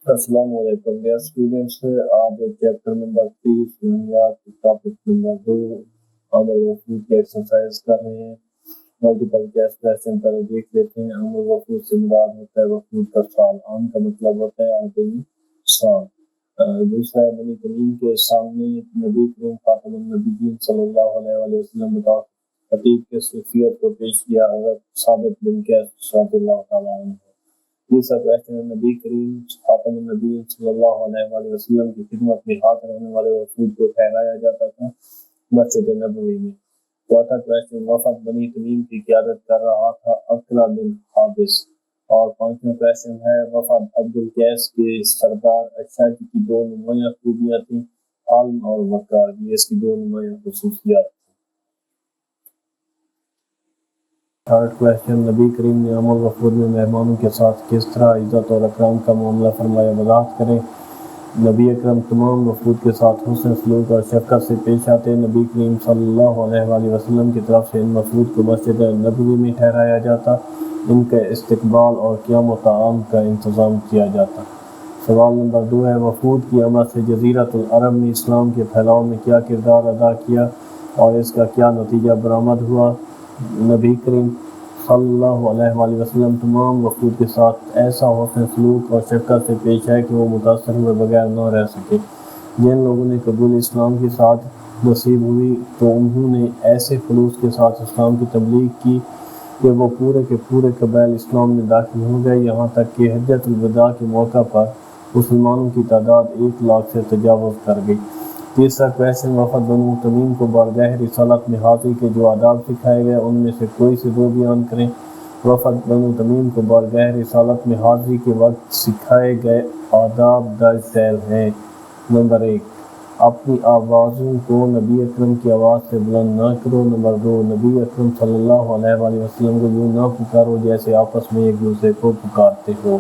السلام علیکم dear students, آج چیپٹر نمبر 30 دنیات ٹاپک نمبر 2 عمل وفود کی ایکسرسائز کر رہے ہیں۔ ملٹیپل چوائس کویسچن پہلے دیکھ لیتے ہیں۔ عمل وفود سے مراد ہوتا ہے وفود کا سال، عام کا مطلب ہوتا ہے عربی سال۔ دوسرا ہے بنی تمیم کے سامنے نبی کریم خاتم النبیین صلی اللہ علیہ وسلم بطور خطیب کے صوفیت کو پیش کیا حضرت ثابت بن قیس رضی اللہ تعالیٰ عنہ۔ تیسرا کویسچن ہے نبی کریم خاتم النبی صلی اللہ علیہ وسلم کی خدمت میں حاضر ہونے والے وفود کو ٹھہرایا جاتا تھا مسجد نبوی میں۔ چوتھا کویسچن وفد بنی تمیم کی قیادت کر رہا تھا عقرہ بن حابس۔ اور پانچواں کویسچن ہے وفد عبدالقیس کے سردار اچھا جی کی دو نمایاں خوبیاں تھیں، عالم اور وقار، یہ اس کی دو نمایاں خصوصیات۔ تھرڈ کویسچن نبی کریم نے عمل وفود میں مہمانوں کے ساتھ کس طرح عزت اور اکرام کا معاملہ فرمایا، وضاحت کریں۔ نبی اکرم تمام وفود کے ساتھ حسن سلوک اور شفقت سے پیش آتے۔ نبی کریم صلی اللہ علیہ وسلم کی طرف سے ان وفود کو مسجد نبوی میں ٹھہرایا جاتا، ان کے استقبال اور قیام و طعام کا انتظام کیا جاتا۔ سوال نمبر 2 ہے وفود کی آمد سے جزیرۃ العرب میں اسلام کے پھیلاؤ میں کیا کردار ادا کیا اور اس کا کیا نتیجہ برآمد ہوا۔ نبی کریم صلی اللہ علیہ وسلم تمام وفود کے ساتھ ایسا حسن سلوک اور شفقت سے پیش آئے کہ وہ متاثر ہوئے بغیر نہ رہ سکے۔ جن لوگوں نے قبول اسلام کی ساتھ نصیب ہوئی تو انہوں نے ایسے خلوص کے ساتھ اسلام کی تبلیغ کی کہ وہ پورے کے پورے قبائل اسلام میں داخل ہو گئے، یہاں تک کہ حجۃ الوداع کے موقع پر مسلمانوں کی تعداد 1 لاکھ سے تجاوز کر گئی۔ تیسرا کویسچن وفد بنو تمیم کو بارگاہ رسالت میں حاضری کے جو آداب سکھائے گئے ان میں سے کوئی سے دو بیان کریں۔ وفد بنو تمیم کو بارگاہ رسالت میں حاضری کے وقت سکھائے گئے آداب درج ذیل ہیں۔ نمبر 1 اپنی آوازوں کو نبی اکرم کی آواز سے بلند نہ کرو۔ نمبر 2 نبی اکرم صلی اللہ علیہ وسلم کو یوں نہ پکارو جیسے آپس میں ایک دوسرے کو پکارتے ہو۔